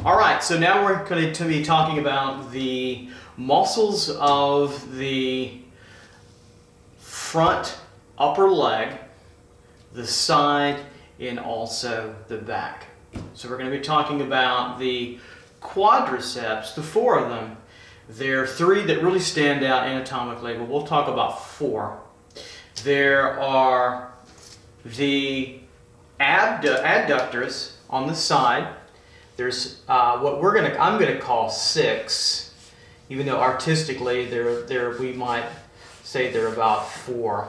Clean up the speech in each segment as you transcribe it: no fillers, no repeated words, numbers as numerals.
All right, so now we're going to be talking about the muscles of the front upper leg, the side, and also the back. So we're going to be talking about the quadriceps, the four of them. There are three that really stand out anatomically, but we'll talk about four. There are the adductors on the side. There's what I'm going to call six, even though artistically we might say they're about four.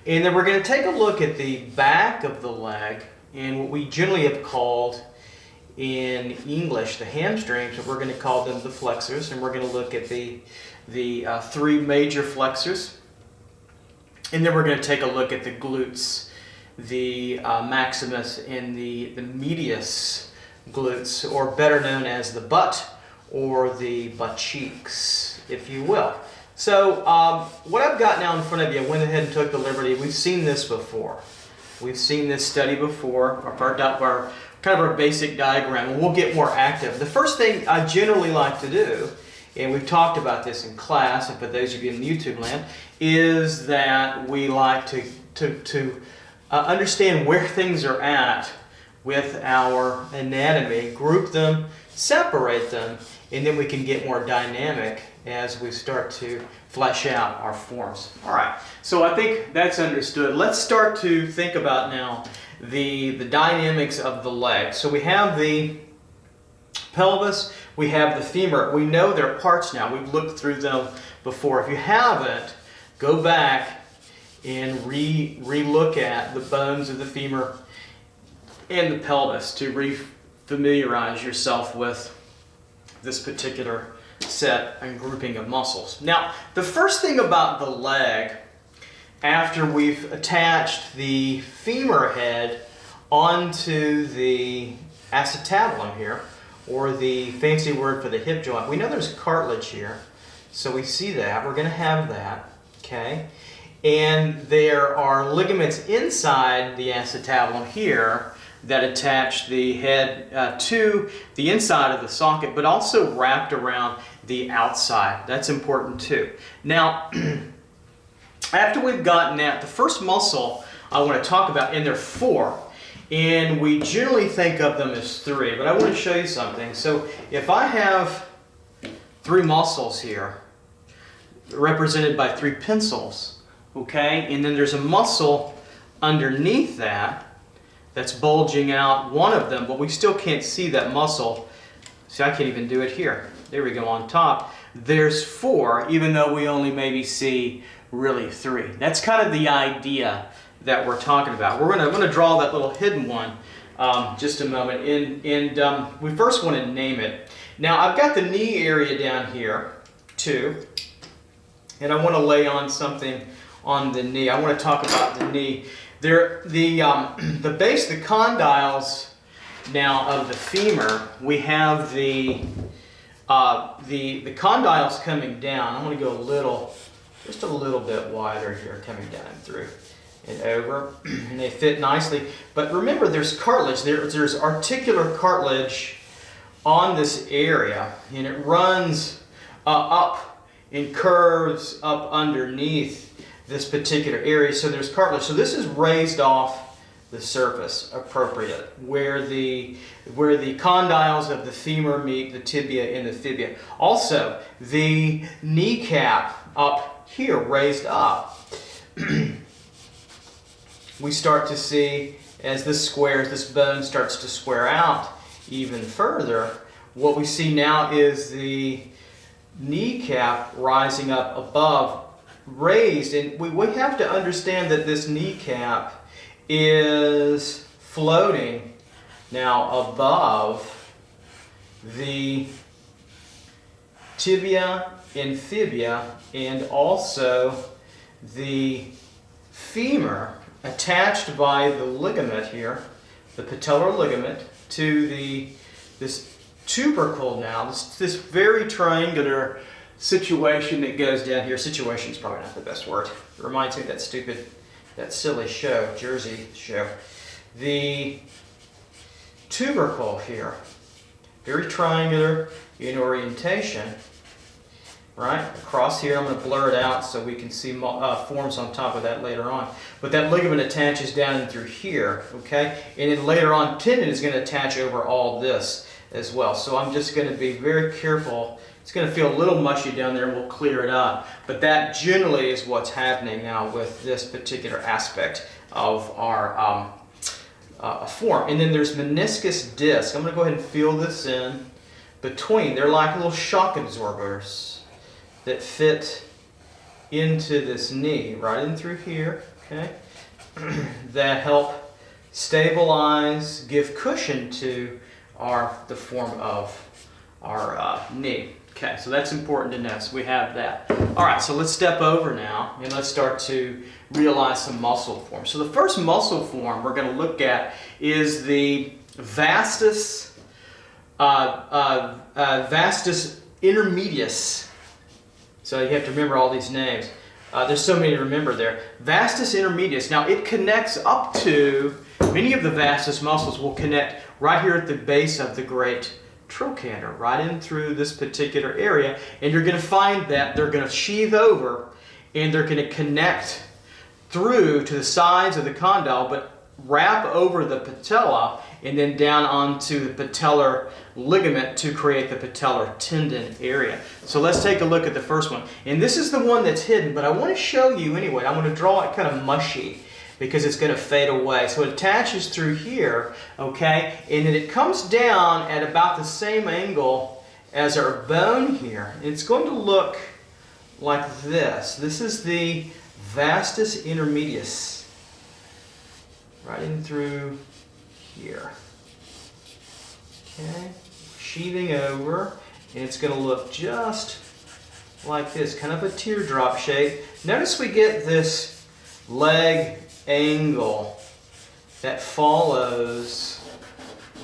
And then we're going to take a look at the back of the leg and what we generally have called in English the hamstrings, but we're going to call them the flexors, and we're going to look at the three major flexors. And then we're going to take a look at the glutes, the maximus and the medius glutes, or better known as the butt or the butt cheeks, if you will. So what I've got now in front of you, I went ahead and took the liberty. We've seen this before. We've seen this study before, our kind of our basic diagram, and we'll get more active. The first thing I generally like to do, and we've talked about this in class, and for those of you in YouTube land, is that we like to understand where things are at with our anatomy, group them, separate them, and then we can get more dynamic as we start to flesh out our forms. All right, so I think that's understood. Let's start to think about now the dynamics of the leg. So we have the pelvis, we have the femur. We know their parts now. We've looked through them before. If you haven't, go back and re-look at the bones of the femur and the pelvis to re-familiarize yourself with this particular set and grouping of muscles. Now, the first thing about the leg, after we've attached the femur head onto the acetabulum here, or the fancy word for the hip joint, we know there's cartilage here, so we see that. We're going to have that, okay? And there are ligaments inside the acetabulum here that attach the head to the inside of the socket, but also wrapped around the outside. That's important too. Now, after we've gotten that, the first muscle I want to talk about, and there are four, and we generally think of them as three, but I want to show you something. So if I have three muscles here, represented by three pencils, okay, and then there's a muscle underneath that's bulging out, one of them, but we still can't see that muscle. See, I can't even do it here. There we go, on top. There's four, even though we only maybe see really three. That's kind of the idea that we're talking about. I'm going to draw that little hidden one just a moment, and we first want to name it. Now, I've got the knee area down here, too, and I want to lay on something on the knee. I want to talk about the knee. The base, the condyles now of the femur, we have the condyles coming down. I'm going to go just a little bit wider here, coming down and through and over, and they fit nicely. But remember, there's cartilage. There's articular cartilage on this area, and it runs up and curves up underneath this particular area, so there's cartilage. So this is raised off the surface, appropriate, where the condyles of the femur meet the tibia and the fibula. Also, the kneecap up here, raised up. We start to see, as this bone starts to square out even further, what we see now is the kneecap rising up above, raised, and we have to understand that this kneecap is floating now above the tibia and fibula, and also the femur, attached by the ligament here, the patellar ligament, to this tubercle now, this very triangular situation that goes down here. Situation is probably not the best word. It reminds me of that silly show, Jersey show. The tubercle here very triangular in orientation. Right? Across here, I'm going to blur it out so we can see forms on top of that later on. But that ligament attaches down in through here, okay? And then later on, tendon is going to attach over all this as well. So I'm just going to be very careful. It's going to feel a little mushy down there, and we'll clear it up. But that generally is what's happening now with this particular aspect of our form. And then there's meniscus disc. I'm going to go ahead and fill this in between. They're like little shock absorbers that fit into this knee, right in through here, okay? That help stabilize, give cushion to the form of our knee. Okay, so that's important to know, so we have that. All right, so let's step over now, and let's start to realize some muscle forms. So the first muscle form we're gonna look at is the vastus intermedius. So you have to remember all these names. There's so many to remember there. Vastus intermedius. Now it connects up to, many of the vastus muscles will connect right here at the base of the great trochanter, right in through this particular area. And you're going to find that they're going to sheath over and they're going to connect through to the sides of the condyle, but wrap over the patella and then down onto the patellar ligament to create the patellar tendon area. So let's take a look at the first one. And this is the one that's hidden, but I want to show you anyway. I'm going to draw it kind of mushy because it's going to fade away. So it attaches through here, okay? And then it comes down at about the same angle as our bone here. And it's going to look like this. This is the vastus intermedius. Right in through here. Okay, sheathing over, and it's going to look just like this, kind of a teardrop shape. Notice we get this leg angle that follows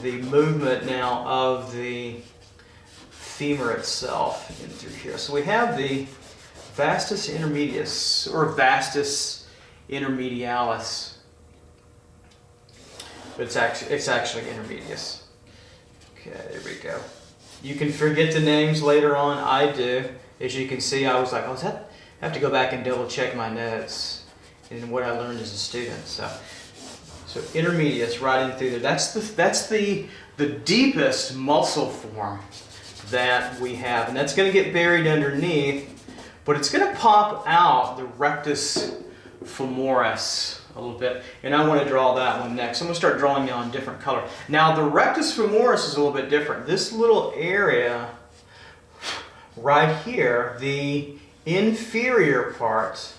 the movement now of the femur itself in through here. So we have the vastus intermedius, or vastus intermedialis. But it's actually intermedius. Okay, there we go. You can forget the names later on. I do. As you can see, I was like, I have to go back and double check my notes and what I learned as a student. So intermedius right in through there. That's the deepest muscle form that we have, and that's going to get buried underneath, but it's going to pop out the rectus femoris a little bit, and I want to draw that one next. I'm going to start drawing now in different color. Now the rectus femoris is a little bit different. This little area right here, the inferior part,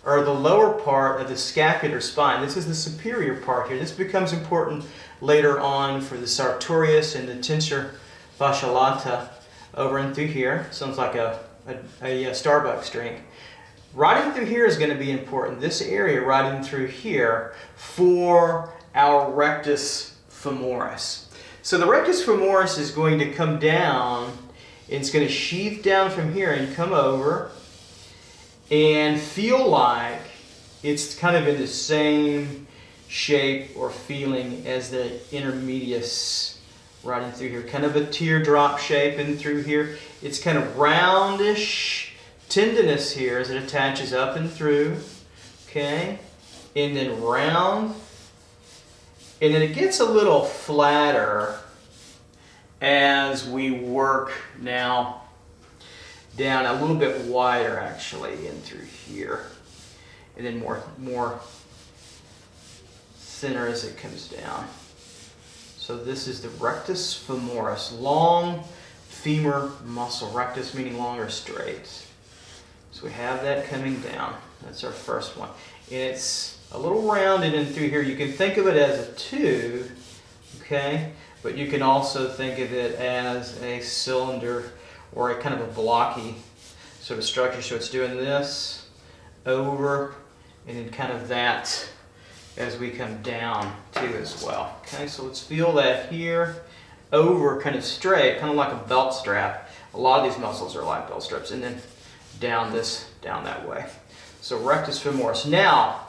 or the lower part of the scapular spine, this is the superior part here. This becomes important later on for the Sartorius and the Tensor fasciae latae over and through here. Sounds like a Starbucks drink. Right in through here is going to be important. This area right in through here for our rectus femoris. So the rectus femoris is going to come down, and it's going to sheath down from here and come over and feel like it's kind of in the same shape or feeling as the intermedius right in through here. Kind of a teardrop shape in through here. It's kind of roundish, tendinous here as it attaches up and through, okay, and then round, and then it gets a little flatter as we work now down, a little bit wider actually in through here, and then more thinner as it comes down. So this is the rectus femoris, long femur muscle, rectus meaning long or straight. So we have that coming down. That's our first one. And it's a little rounded in through here. You can think of it as a tube, okay? But you can also think of it as a cylinder or a kind of a blocky sort of structure. So it's doing this over and then kind of that as we come down too as well. Okay, so let's feel that here, over kind of straight, kind of like a belt strap. A lot of these muscles are like belt straps, and then down that way. So rectus femoris. Now,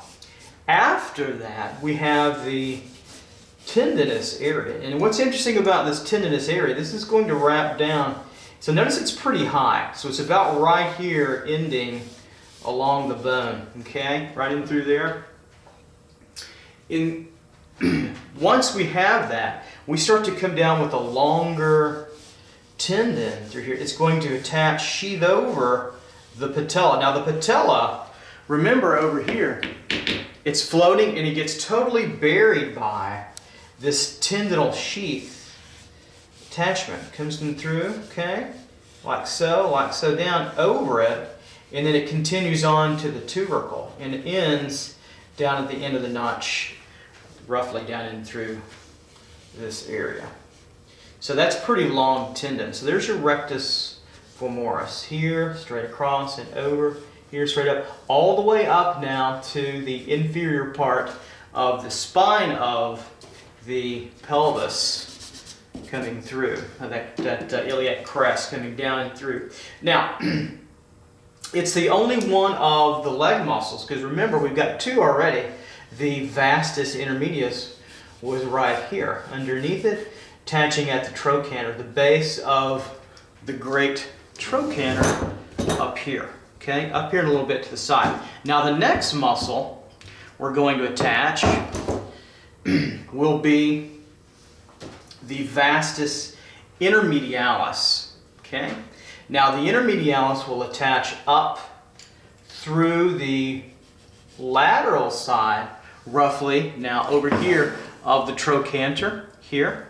after that, we have the tendinous area. And what's interesting about this tendinous area, this is going to wrap down. So notice it's pretty high. So it's about right here, ending along the bone, okay? Right in through there. Once we have that, we start to come down with a longer tendon through here. It's going to attach, sheath over the patella. Now the patella, remember over here, it's floating and it gets totally buried by this tendinal sheath attachment. Comes in through, okay, like so down over it, and then it continues on to the tubercle and it ends down at the end of the notch, roughly down in through this area. So that's pretty long tendon. So there's your rectus femoris. Here, straight across and over, here straight up, all the way up now to the inferior part of the spine of the pelvis coming through, that iliac crest coming down and through. Now, it's the only one of the leg muscles, because remember we've got two already. The vastus intermedius was right here, underneath it, attaching at the trochanter, the base of the great trochanter up here, okay? Up here and a little bit to the side. Now the next muscle we're going to attach will be the vastus intermedialis, okay? Now the intermedialis will attach up through the lateral side, roughly, now over here of the trochanter, here.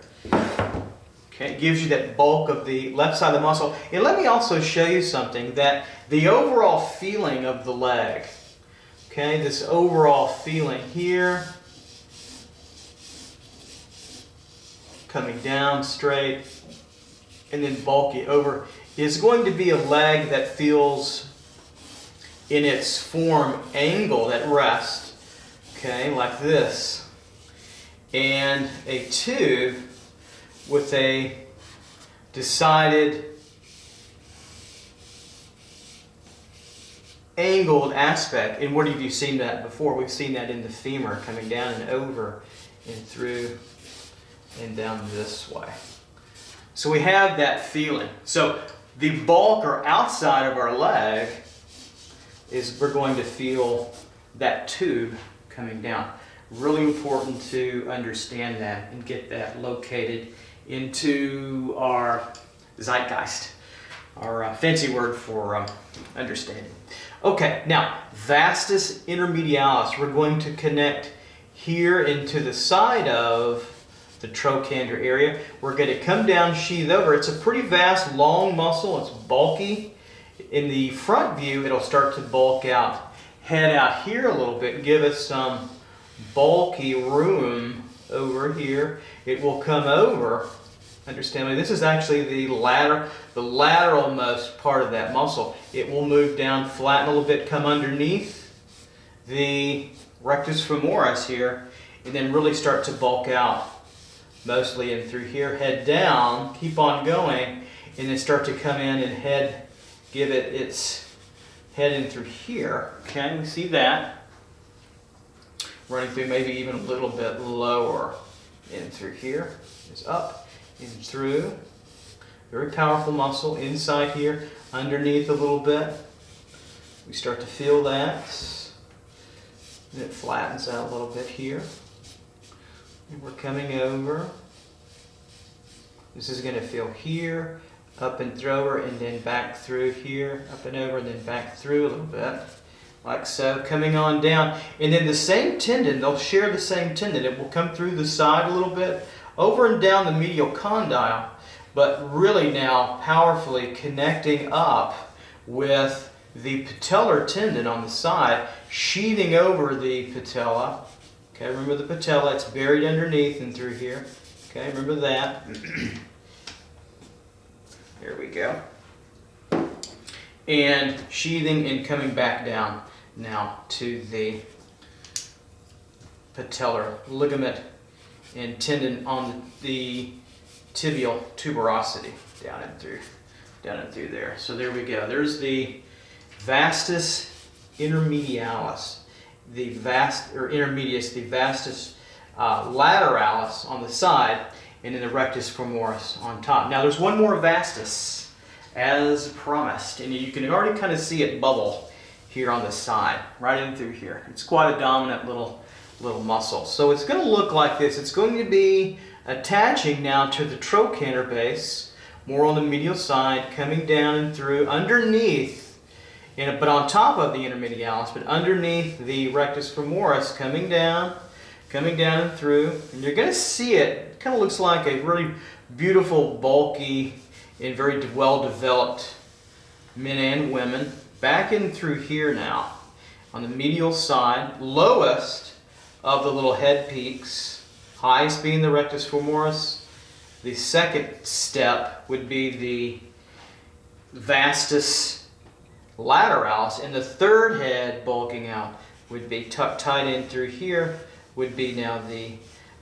Okay, it gives you that bulk of the left side of the muscle. And let me also show you something, that the overall feeling of the leg, okay, this overall feeling here, coming down straight, and then bulky over, is going to be a leg that feels in its form angled at rest, okay, like this, and a tube with a decided angled aspect. And where have you seen that before? We've seen that in the femur, coming down and over and through and down this way. So we have that feeling. So the bulk or outside of our leg is we're going to feel that tube coming down. Really important to understand that and get that located into our zeitgeist, our fancy word for understanding. Okay, now vastus intermedialis, we're going to connect here into the side of the trochanter area. We're going to come down, sheath over. It's a pretty vast, long muscle. It's bulky. In the front view, it'll start to bulk out, head out here a little bit, give us some bulky room over here. It will come over. Understand me? This is actually the lateralmost part of that muscle. It will move down, flatten a little bit, come underneath the rectus femoris here, and then really start to bulk out, mostly in through here. Head down, keep on going, and then start to come in and head, give it its head in through here. Okay, we see that. Running through, maybe even a little bit lower in through here. It's up and through. Very powerful muscle inside here, underneath a little bit. We start to feel that. And it flattens out a little bit here. And we're coming over. This is going to feel here, up and through, and then back through here, up and over, and then back through a little bit. Like so, coming on down. And then the same tendon, they'll share the same tendon. It will come through the side a little bit, over and down the medial condyle, but really now powerfully connecting up with the patellar tendon on the side, sheathing over the patella. Okay, remember the patella, it's buried underneath and through here. Okay, remember that. Here we go. And sheathing and coming back down now to the patellar ligament and tendon on the tibial tuberosity down and through there. So there we go. There's the vastus intermedialis, the vastus lateralis on the side, and then the rectus femoris on top. Now there's one more vastus, as promised, and you can already kind of see it bubble here on the side, right in through here. It's quite a dominant little muscle. So it's going to look like this. It's going to be attaching now to the trochanter base, more on the medial side, coming down and through underneath, but on top of the intermedialis, but underneath the rectus femoris, coming down and through. And you're going to see it kind of looks like a really beautiful, bulky, and very well-developed men and women. Back in through here now, on the medial side, lowest of the little head peaks, highest being the rectus femoris. The second step would be the vastus lateralis, and the third head bulking out would be tucked tight in through here, would be now the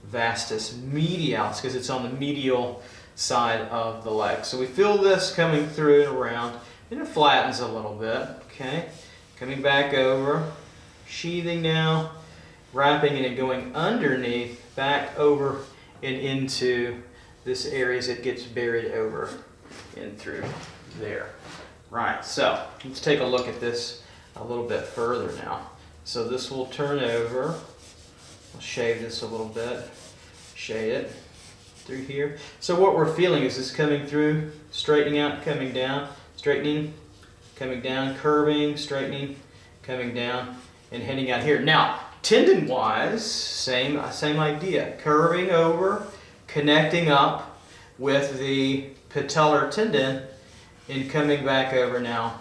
vastus medialis, because it's on the medial side of the leg. So we feel this coming through and around, and it flattens a little bit, okay? Coming back over, sheathing now, wrapping it and going underneath, back over and into this area as it gets buried over and through there. Right, so let's take a look at this a little bit further now. So this will turn over. I'll shave this a little bit, shade it through here. So what we're feeling is this coming through, straightening out, coming down, straightening, coming down, curving, straightening, coming down, and heading out here. Now, tendon-wise, same idea. Curving over, connecting up with the patellar tendon, and coming back over now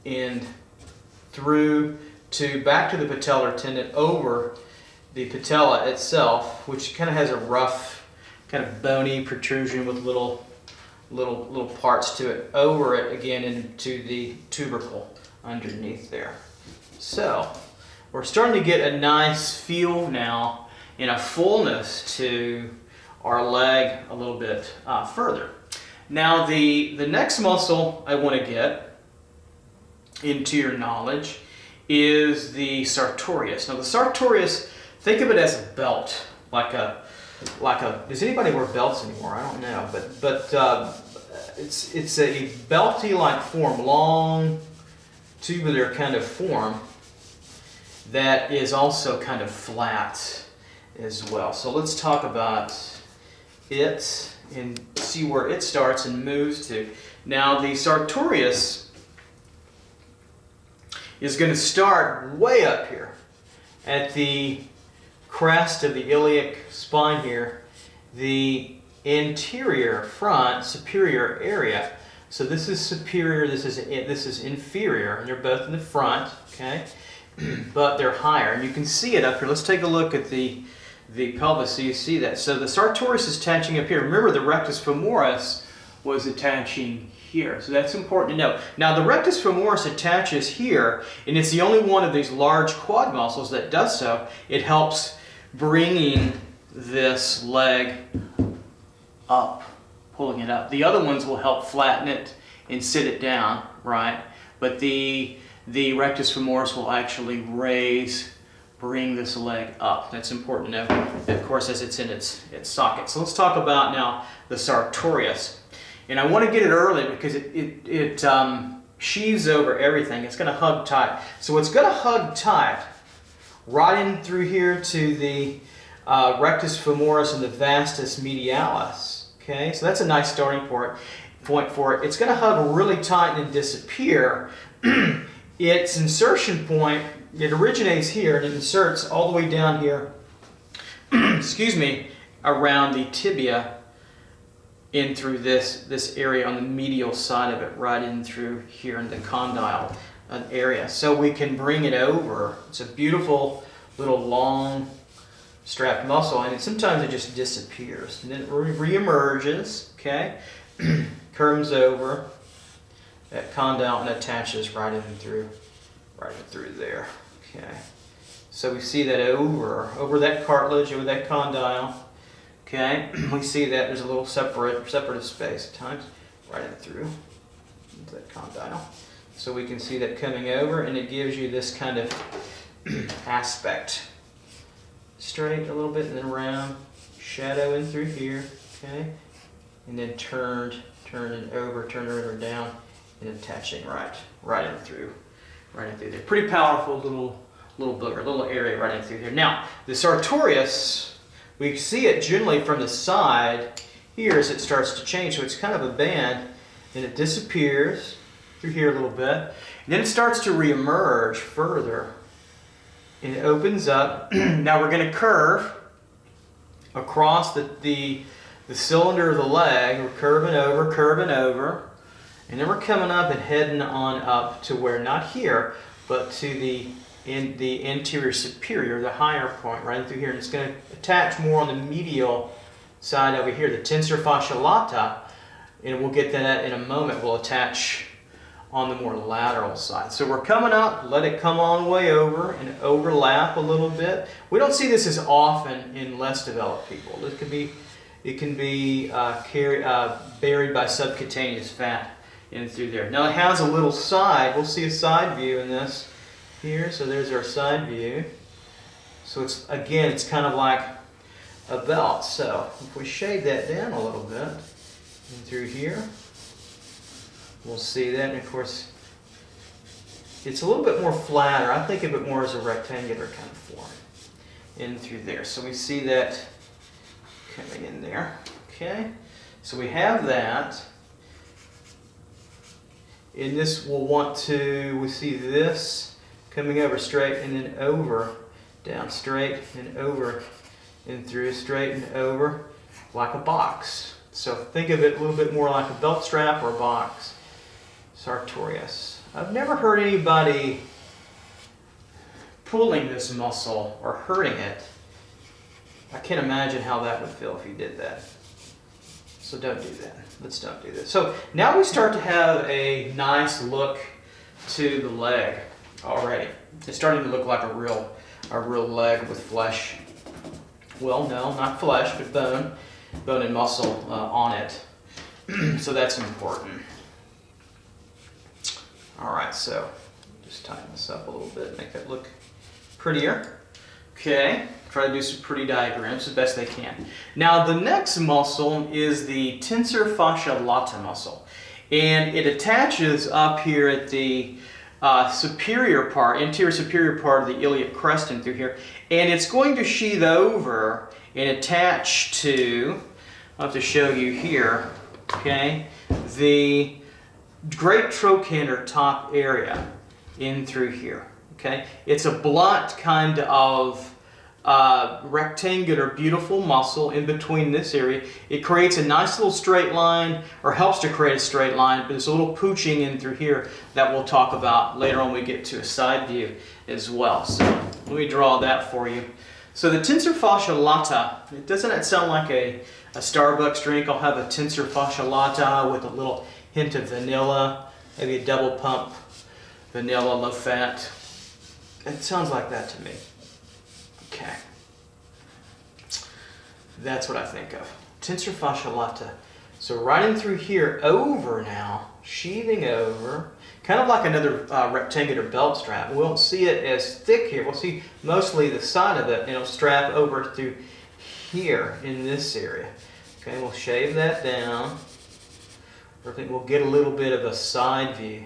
and through to back to the patellar tendon, over the patella itself, which kind of has a rough, kind of bony protrusion with little parts to it, over it again into the tubercle underneath there. So we're starting to get a nice feel now and a fullness to our leg a little bit further. Now the next muscle I want to get into your knowledge is the Sartorius. Now the Sartorius, think of it as a belt, like a. Does anybody wear belts anymore? I don't know, but it's a belty-like form, long, tubular kind of form that is also kind of flat as well. So let's talk about it and see where it starts and moves to. Now the Sartorius is going to start way up here at the crest of the iliac spine here, the anterior front superior area. So this is superior, this is inferior, and they're both in the front, okay? But they're higher, and you can see it up here. Let's take a look at the pelvis so you see that. So the Sartorius is attaching up here. Remember, the rectus femoris was attaching here, so that's important to know. Now the rectus femoris attaches here, and it's the only one of these large quad muscles that does so. It helps bringing this leg up, pulling it up. The other ones will help flatten it and sit it down, right? But the rectus femoris will actually bring this leg up. That's important to know, of course, as it's in its socket. So let's talk about now the Sartorius. And I want to get it early because it sheaves over everything. It's going to hug tight. So it's going to hug tight right in through here to the rectus femoris and the vastus medialis. Okay, so that's a nice starting point for it. It's going to hug really tight and disappear. Its insertion point, it originates here and it inserts all the way down here, excuse me, around the tibia, in through this area on the medial side of it, right in through here in the condyle area. So we can bring it over. It's a beautiful little long strapped muscle, and sometimes it just disappears. And then it re-emerges, okay? Curves over that condyle and attaches right in through there, okay? So we see that over that cartilage, over that condyle. Okay, we see that there's a little separative space at times, right in through into that condyle. So we can see that coming over, and it gives you this kind of aspect straight a little bit, and then around, shadow in through here, okay? And then turn it over down, and attaching right in through there. Pretty powerful little booger, little area right in through here. Now, the Sartorius, we see it generally from the side here as it starts to change, so it's kind of a band, and it disappears through here a little bit, and then it starts to reemerge further, and it opens up. Now we're going to curve across the cylinder of the leg. We're curving over, and then we're coming up and heading on up to where, not here, but to the anterior superior, the higher point right through here, and it's going to attach more on the medial side over here, the tensor fasciae latae, and we'll get that in a moment. We'll attach on the more lateral side. So we're coming up, let it come all the way over and overlap a little bit. We don't see this as often in less developed people. It can be buried by subcutaneous fat in through there. Now it has a little side. We'll see a side view in this here. So there's our side view. So it's kind of like a belt. So if we shade that down a little bit in through here, we'll see that. And of course, it's a little bit more flatter. I think of it more as a rectangular kind of form in through there. So we see that coming in there. Okay, so we have that. In this, we see this coming over straight and then over, down straight and over and through, straight and over, like a box. So think of it a little bit more like a belt strap or a box. Sartorius. I've never heard anybody pulling this muscle or hurting it. I can't imagine how that would feel if you did that. So don't do that. Let's don't do this. So now we start to have a nice look to the leg already. It's starting to look like a real leg with flesh. Well, no, not flesh, but bone and muscle on it. So that's important. All right, so just tighten this up a little bit, make that look prettier. Okay, try to do some pretty diagrams as best they can. Now the next muscle is the tensor fasciae latae muscle, and it attaches up here at the superior part, anterior superior part of the iliac creston through here, and it's going to sheath over and attach to, I'll have to show you here, okay, the great trochanter top area in through here. Okay, it's a blunt kind of rectangular, beautiful muscle in between this area. It creates a nice little straight line, or helps to create a straight line, but there's a little pooching in through here that we'll talk about later on when we get to a side view as well. So let me draw that for you. So the tensor fasciae latae, doesn't that sound like a Starbucks drink? I'll have a tensor fasciae latae with a little hint of vanilla, maybe a double pump vanilla, low fat. It sounds like that to me. Okay. That's what I think of. Tensor fasciae latae. So right in through here, over now, sheathing over, kind of like another rectangular belt strap. We won't see it as thick here. We'll see mostly the side of it, and it'll strap over through here in this area. Okay, we'll shave that down. I think we'll get a little bit of a side view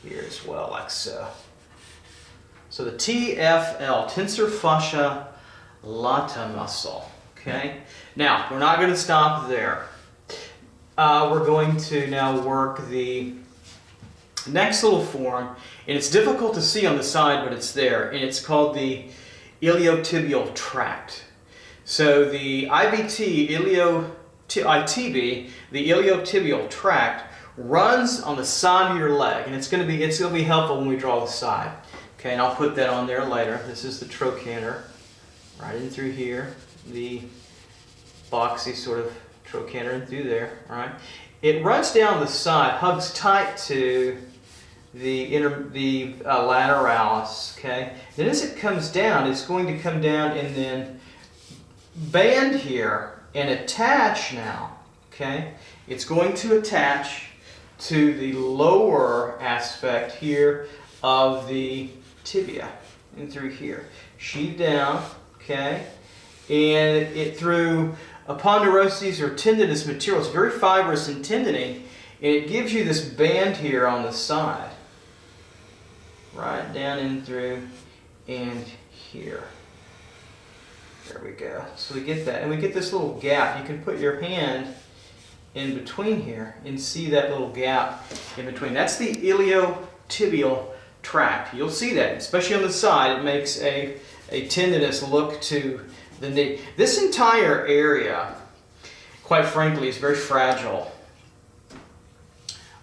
here as well, like so. So the TFL, tensor fasciae latae muscle. Okay. Now we're not going to stop there. We're going to now work the next little form, and it's difficult to see on the side, but it's there, and it's called the iliotibial tract. So the ITB, the iliotibial tract, runs on the side of your leg, and it's going to be helpful when we draw the side. Okay, and I'll put that on there later. This is the trochanter, right in through here, the boxy sort of trochanter in through there. All right, it runs down the side, hugs tight to the lateralis. Okay, then as it comes down, it's going to come down and then band here and attach now. Okay, it's going to attach to the lower aspect here of the tibia in through here. Sheath down, okay? And it through ponderoses or tendinous material, it's very fibrous and tendony, and it gives you this band here on the side, right down in through and here. There we go. So we get that, and we get this little gap. You can put your hand in between here and see that little gap in between. That's the iliotibial tract. You'll see that, especially on the side. It makes a tendinous look to the knee. This entire area, quite frankly, is very fragile.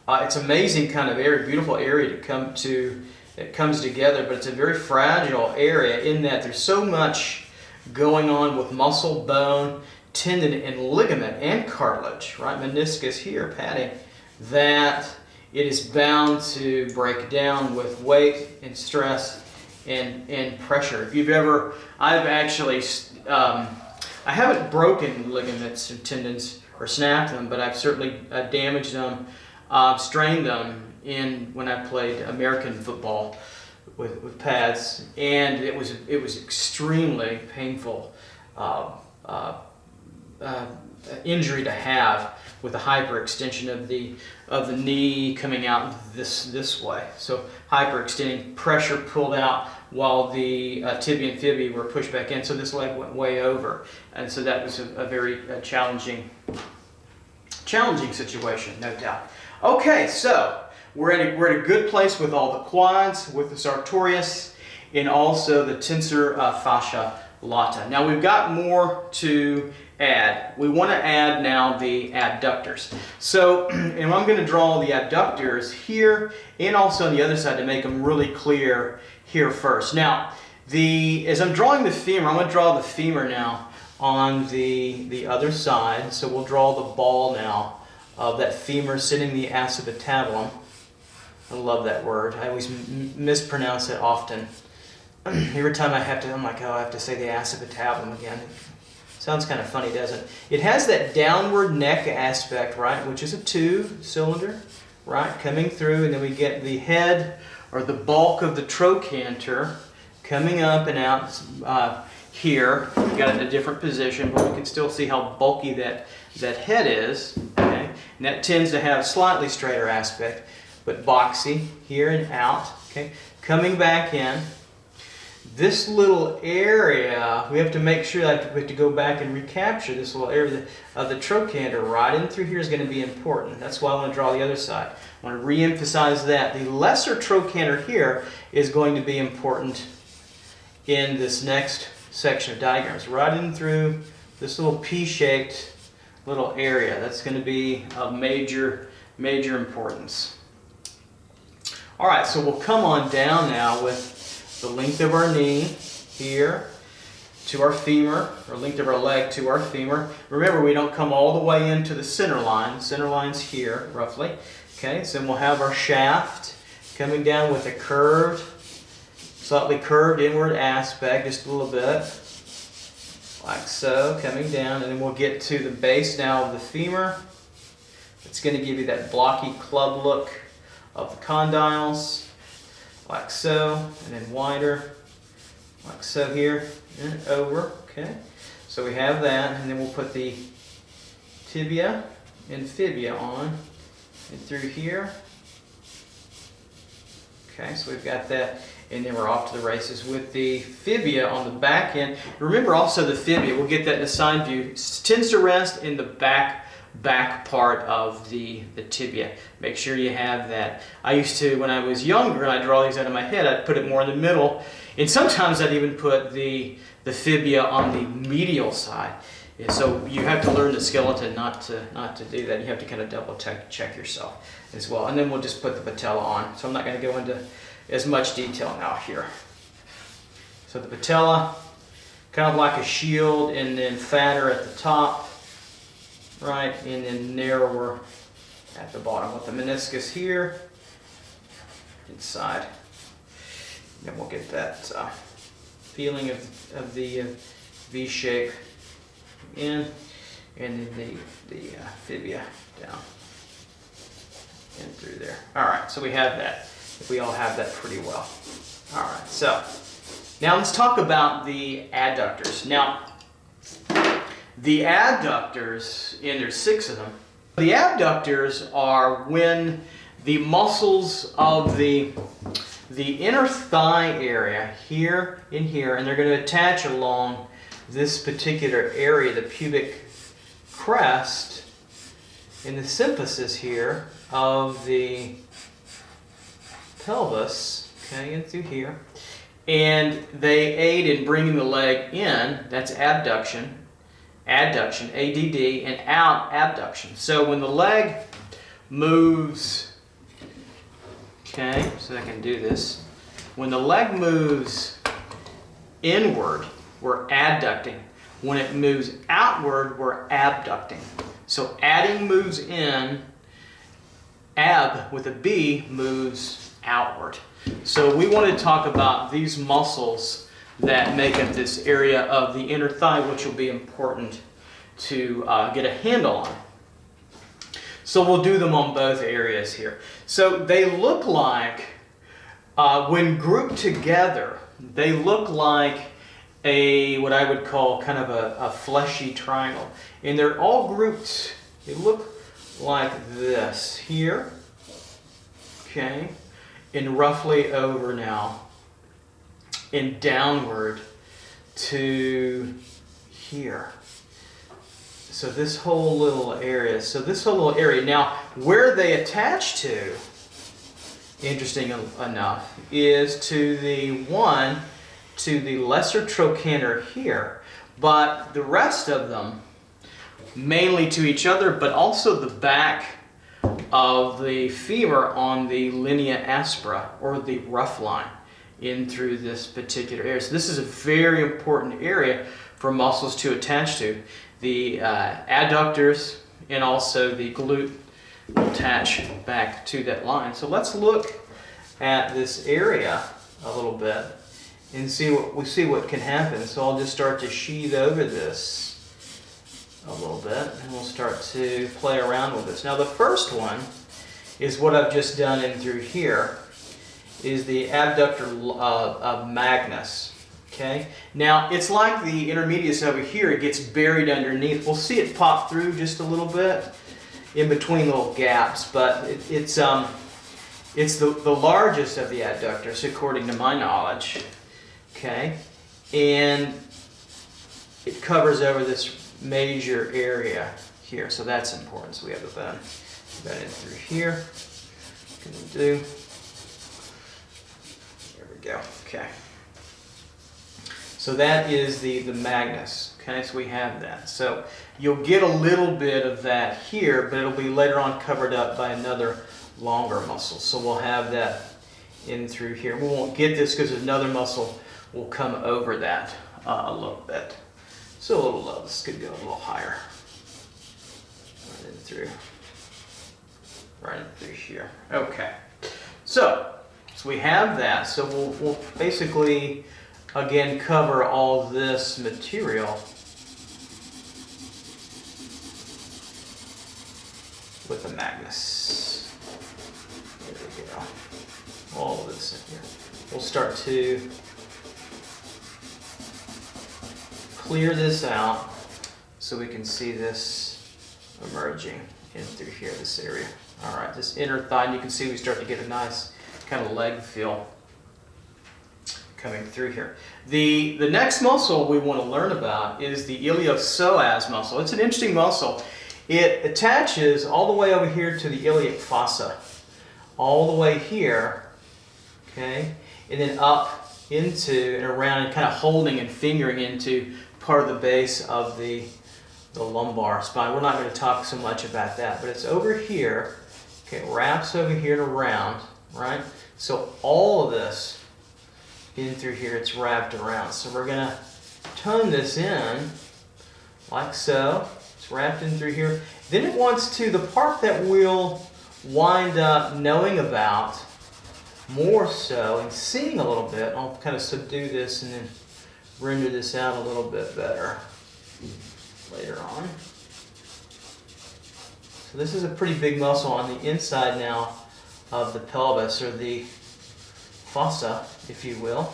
It's amazing kind of area, beautiful area to come to, that comes together, but it's a very fragile area in that there's so much going on with muscle, bone, tendon, and ligament, and cartilage, right? Meniscus here, padding, that it is bound to break down with weight and stress and pressure. If you've ever, I've actually, I haven't broken ligaments and tendons or snapped them, but I've certainly damaged them, strained them when I played American football with pads, and it was extremely painful injury to have, with a hyperextension of the knee coming out this way. So hyperextending, pressure pulled out while the tibia and fibia were pushed back in. So this leg went way over, and so that was a very challenging situation, no doubt. Okay, so we're at a good place with all the quads, with the Sartorius, and also the tensor fascia lata. Now we've got more to add. We want to add now the adductors. So, and I'm going to draw the adductors here and also on the other side to make them really clear here first. Now, as I'm drawing the femur, I'm going to draw the femur now on the other side. So we'll draw the ball now of that femur sitting the acetatabulum. I love that word. I always mispronounce it often. Every time I'm like, oh, I have to say the acetatabulum again. Sounds kind of funny, doesn't it? It has that downward neck aspect, right, which is a 2-cylinder, right, coming through, and then we get the head or the bulk of the trochanter coming up and out here. We've got it in a different position, but we can still see how bulky that head is, okay? And that tends to have slightly straighter aspect, but boxy here and out, okay? Coming back in. This little area, we have to make sure that we have to go back and recapture this little area of the trochanter right in through here is going to be important. That's why I want to draw the other side. I want to re-emphasize that. The lesser trochanter here is going to be important in this next section of diagrams. Right in through this little P-shaped little area. That's going to be of major importance. All right, so we'll come on down now with the length of our knee here to our femur, or length of our leg to our femur. Remember, we don't come all the way into the center line. Center line's here, roughly. Okay, so then we'll have our shaft coming down with a curved, slightly curved inward aspect, just a little bit, like so, coming down, and then we'll get to the base now of the femur. It's going to give you that blocky club look of the condyles, like so, and then wider, like so here, and over, okay? So we have that, and then we'll put the tibia and fibia on, and through here. Okay, so we've got that, and then we're off to the races with the fibia on the back end. Remember also the fibia, we'll get that in the side view, tends to rest in the back part of the tibia. Make sure you have that. I used to, when I was younger, and I'd draw these out of my head, I'd put it more in the middle, and sometimes I'd even put the fibia on the medial side. And so you have to learn the skeleton not to do that. You have to kind of double check yourself as well. And then we'll just put the patella on. So I'm not going to go into as much detail now here. So the patella, kind of like a shield, and then fatter at the top, right, and then narrower at the bottom with the meniscus here inside. Then we'll get that feeling of the V shape in, and then the fibia down and through there. All right, so we have that. We all have that pretty well. All right, so Now let's talk about the adductors. Now, the adductors, and there's 6 of them. The adductors are when the muscles of the inner thigh area here and here, and they're going to attach along this particular area, the pubic crest, in the symphysis here of the pelvis, okay, in through here, and they aid in bringing the leg in. That's abduction, adduction, ADD, and out, abduction. So when the leg moves, okay, so I can do this. When the leg moves inward, we're adducting. When it moves outward, we're abducting. So adding moves in, ab with a B moves outward. So we want to talk about these muscles that make up this area of the inner thigh, which will be important to get a handle on. So we'll do them on both areas here. So they look like, when grouped together, they look like what I would call kind of a fleshy triangle. And they're all grouped, they look like this here, okay, and roughly over now, and downward to here. So this whole little area, now where they attach to, interesting enough, is to the lesser trochanter here, but the rest of them mainly to each other, but also the back of the femur on the linea aspera, or the rough line, in through this particular area. So this is a very important area for muscles to attach to. The adductors and also the glute will attach back to that line. So let's look at this area a little bit and see what can happen. So I'll just start to sheathe over this a little bit, and we'll start to play around with this. Now the first one is what I've just done in through here, is the abductor of magnus. Okay. Now it's like the intermedius over here. It gets buried underneath. We'll see it pop through just a little bit in between little gaps, but it's the largest of the adductors according to my knowledge. Okay, and it covers over this major area here, so that's important. So we have the bone in through here. What can we do? There we go. Okay. So that is the magnus. Okay, so we have that. So you'll get a little bit of that here, but it'll be later on covered up by another longer muscle. So we'll have that in through here. We won't get this because another muscle will come over that a little bit. So a little low. This could go a little higher. Right in through here. Okay. So we have that. So we'll basically again cover all this material with the magnus. There we go. All of this in here. We'll start to clear this out so we can see this emerging in through here, this area. All right, this inner thigh, and you can see we start to get a nice kind of leg feel coming through here. The next muscle we want to learn about is the iliopsoas muscle. It's an interesting muscle. It attaches all the way over here to the iliac fossa, all the way here, okay, and then up into and around and kind of holding and fingering into part of the base of the lumbar spine. We're not going to talk so much about that, but it's over here, okay, it wraps over here and around, right? So all of this in through here, it's wrapped around. So we're going to tone this in like so. It's wrapped in through here. Then it wants to, the part that we'll wind up knowing about more so and seeing a little bit, I'll kind of subdue this and then render this out a little bit better later on. So this is a pretty big muscle on the inside now of the pelvis, or the fossa, if you will.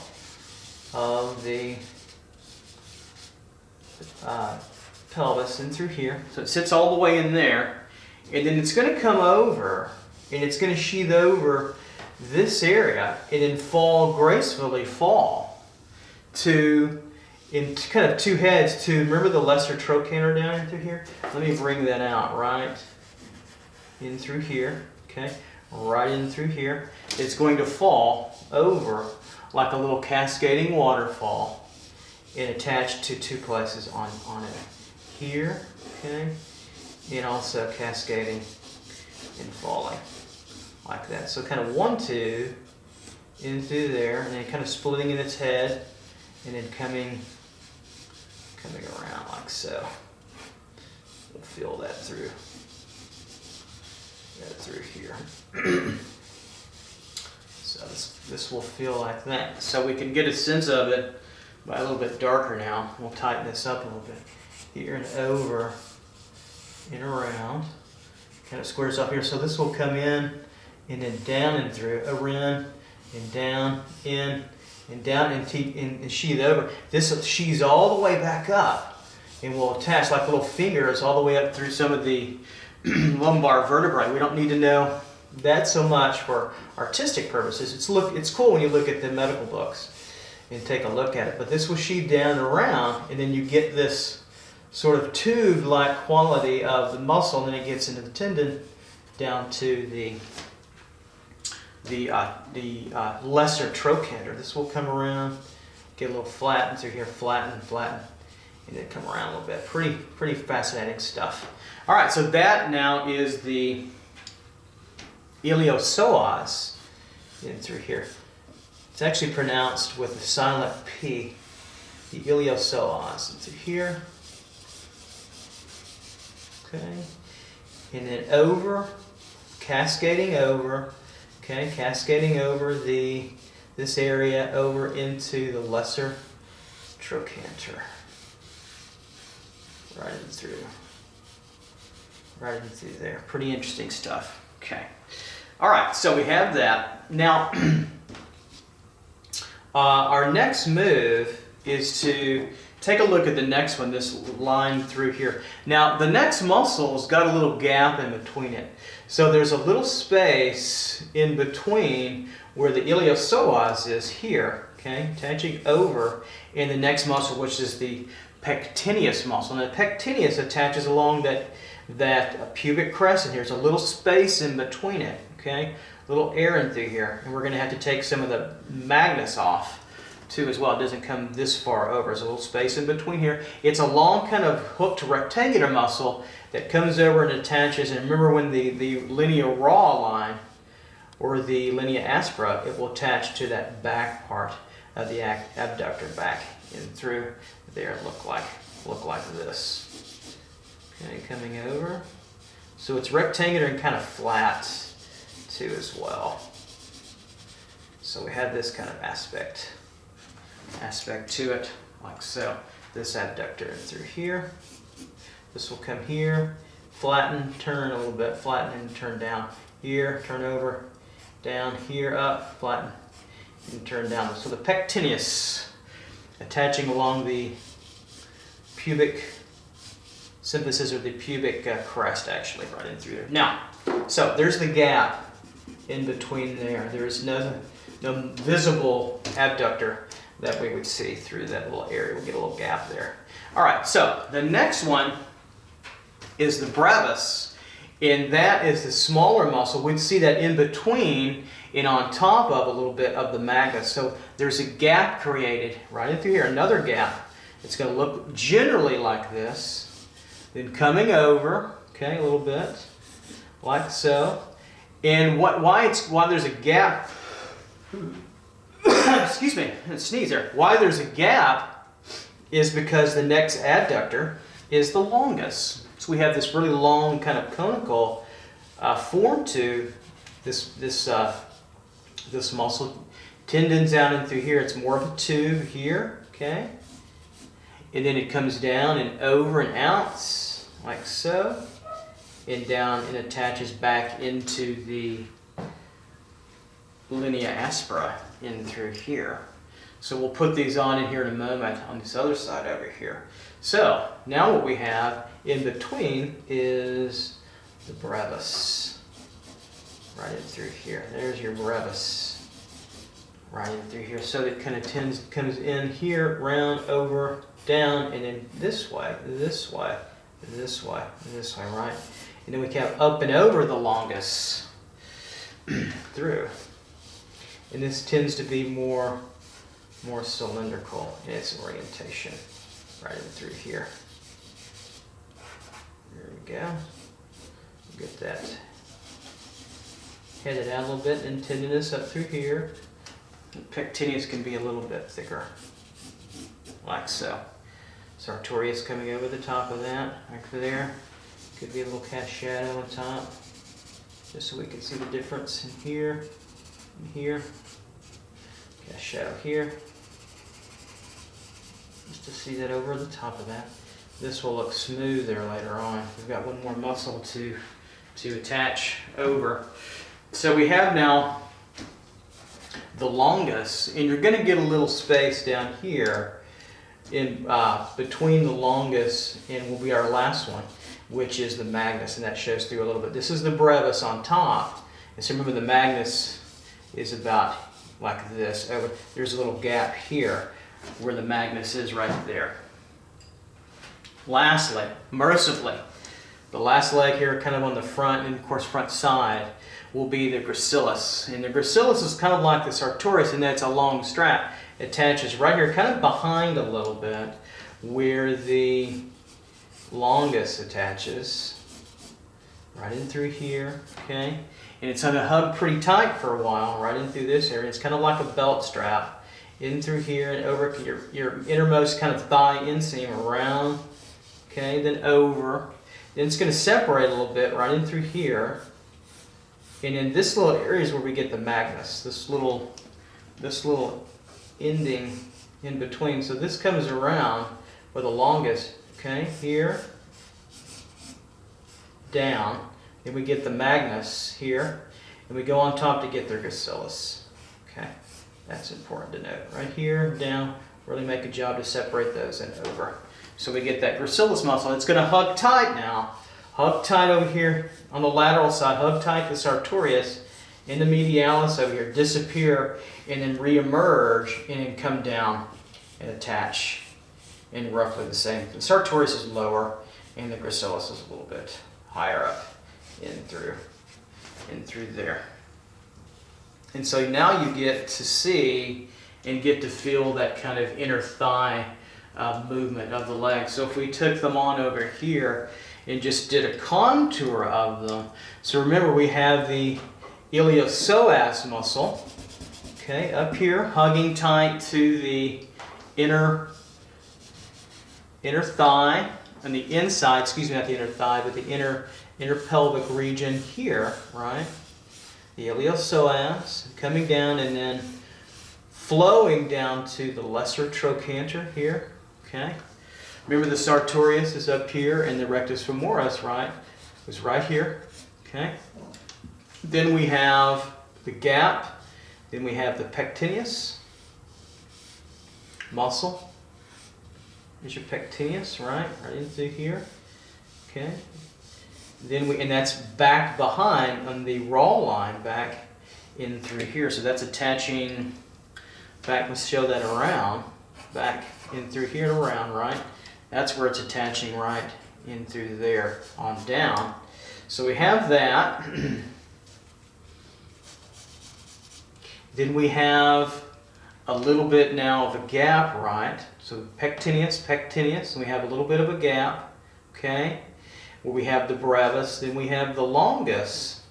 of the pelvis in through here. So it sits all the way in there, and then it's going to come over and it's going to sheath over this area and then gracefully fall to, in kind of two heads to, remember the lesser trochanter down in through here? Let me bring that out, right in through here, okay? Right in through here. It's going to fall over like a little cascading waterfall and attach to two places on it. Here, okay? And also cascading and falling like that. So kind of 1, 2 in through there, and then kind of splitting in its head, and then coming around like so. We'll feel that through here. So this will feel like that. So we can get a sense of it by a little bit darker now. We'll tighten this up a little bit. Here and over and around. Kind of squares up here. So this will come in and then down and through, around and down, in and down and sheath over. This sheaths all the way back up and will attach like little fingers all the way up through some of the lumbar vertebrae. We don't need to know that so much for artistic purposes. It's cool when you look at the medical books and take a look at it. But this will sheath down and around, and then you get this sort of tube-like quality of the muscle, and then it gets into the tendon down to the lesser trochanter. This will come around, get a little flattened through here, flatten, and then come around a little bit. Pretty fascinating stuff. All right, so that now is the Iliopsoas in through here. It's actually pronounced with a silent P. The Iliopsoas in through here. Okay, and then over, cascading over. Okay, cascading over this area over into the lesser trochanter. Right in through there. Pretty interesting stuff. Okay. All right, so we have that. Now, our next move is to take a look at the next one, this line through here. Now, the next muscle's got a little gap in between it. So there's a little space in between where the iliopsoas is here, okay, attaching over, and the next muscle, which is the pectineus muscle. And the pectineus attaches along that pubic crest, and there's a little space in between it, okay, a little air in through here, and we're going to have to take some of the magnus off too as well. It doesn't come this far over. There's a little space in between here. It's a long kind of hooked rectangular muscle that comes over and attaches, and remember when the linea raw line or the linea aspera, it will attach to that back part of the abductor back in through there, look like this. Okay, coming over. So it's rectangular and kind of flat too as well. So we have this kind of aspect to it, like so. This abductor in through here. This will come here, flatten, turn a little bit, flatten and turn down. Here, turn over, down, here, up, flatten, and turn down. So the pectineus attaching along the pubic symphysis, or the pubic crest, actually, right in through there. Now, so there's the gap in between there. There is no visible abductor that we would see through that little area. We'll get a little gap there. All right, so the next one is the brevis, and that is the smaller muscle. We'd see that in between and on top of a little bit of the magnus. So there's a gap created right in through here, another gap. It's going to look generally like this, then coming over, okay, a little bit, like so. And why there's a gap, excuse me, sneeze there. Why there's a gap is because the next adductor is the longest. So we have this really long kind of conical form to this muscle. Tendons down in through here. It's more of a tube here, okay? And then it comes down and over and out, like so, and down and attaches back into the linea aspera in through here. So we'll put these on in here in a moment on this other side over here. So now what we have in between is the brevis. Right in through here. There's your brevis. Right in through here. So it kind of comes in here, round, over, down, and then this way, this way, this way, this way, right? And then we have up and over the longus through. And this tends to be more cylindrical in its orientation. Right in through here. There we go. Get that headed out a little bit, and tendinous up through here. Pectineus can be a little bit thicker, like so. Sartorius coming over the top of that, right there. Could be a little cast shadow on top, just so we can see the difference in here and here. Cast shadow here, just to see that over the top of that. This will look smoother later on. We've got one more muscle to attach over. So we have now the longus, and you're going to get a little space down here in between the longus and will be our last one, which is the magnus, and that shows through a little bit. This is the brevis on top, and so remember the magnus is about like this. There's a little gap here where the magnus is right there. Lastly, mercifully, the last leg here kind of on the front and of course front side will be the gracilis. And the gracilis is kind of like the sartorius in that it's a long strap. It attaches right here, kind of behind a little bit where the longus attaches. Right in through here, okay? And it's going to hug pretty tight for a while, right in through this area. It's kind of like a belt strap. In through here and over your innermost kind of thigh inseam around, okay, then over. Then it's going to separate a little bit right in through here. And in this little area is where we get the magnus, this little ending in between. So this comes around where the longest, okay, here, down. Then we get the magnus here, and we go on top to get the gracilis, okay. That's important to note. Right here, down, really make a job to separate those and over. So we get that gracilis muscle. It's going to hug tight now. Hug tight over here on the lateral side. Hug tight the sartorius in the medialis over here. Disappear and then re-emerge and then come down and attach in roughly the same. The sartorius is lower and the gracilis is a little bit higher up in through there. And so now you get to see and get to feel that kind of inner thigh movement of the leg. So if we took them on over here and just did a contour of them, so remember we have the iliopsoas muscle, okay, up here hugging tight to the inner thigh, on the inside, excuse me, not the inner thigh, but the inner pelvic region here, right? The iliopsoas coming down and then flowing down to the lesser trochanter here, okay? Remember the sartorius is up here and the rectus femoris, right, was right here, okay? Then we have the gap, then we have the pectineus muscle. There's your pectineus, right into here, okay? Then and that's back behind on the raw line, back in through here. So that's attaching back. Let's show that around, back in through here and around, right? That's where it's attaching right in through there on down. So we have that. Then we have a little bit now of a gap, right? So pectineus, and we have a little bit of a gap, okay? Where we have the brevis, then we have the longus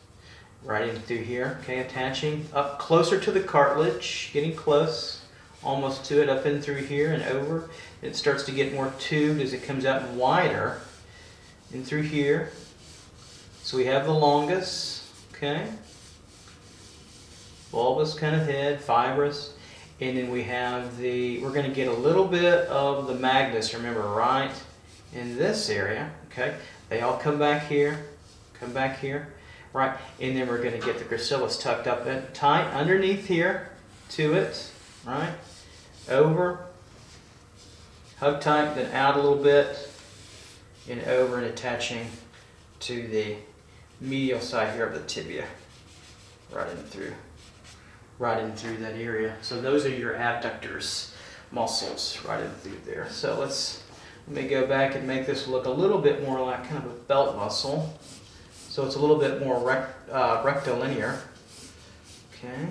right in through here, okay, attaching up closer to the cartilage, getting close, almost to it, up in through here and over. It starts to get more tubed as it comes out wider in through here. So we have the longus, okay, bulbous kind of head, fibrous, and then we have we're going to get a little bit of the magnus, remember, right in this area, okay. They all come back here, right? And then we're going to get the gracilis tucked up tight underneath here to it, right? over, hug tight, then out a little bit, and over and attaching to the medial side here of the tibia, right in through that area. So those are your abductors muscles right in through there. So let me go back and make this look a little bit more like kind of a belt muscle. So it's a little bit more rectilinear. Okay.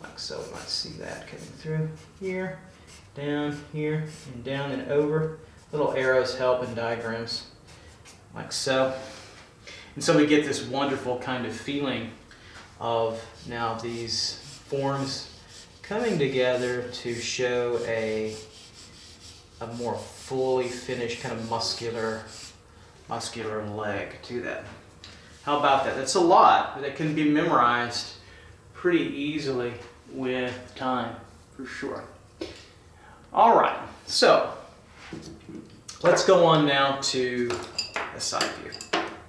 Like so, we might see that coming through here, down here, and down and over. Little arrows help in diagrams, like so. And so we get this wonderful kind of feeling of now these forms coming together to show a more fully finished kind of muscular leg to that. How about that? That's a lot, but it can be memorized pretty easily with time, for sure. All right, so let's go on now to a side view.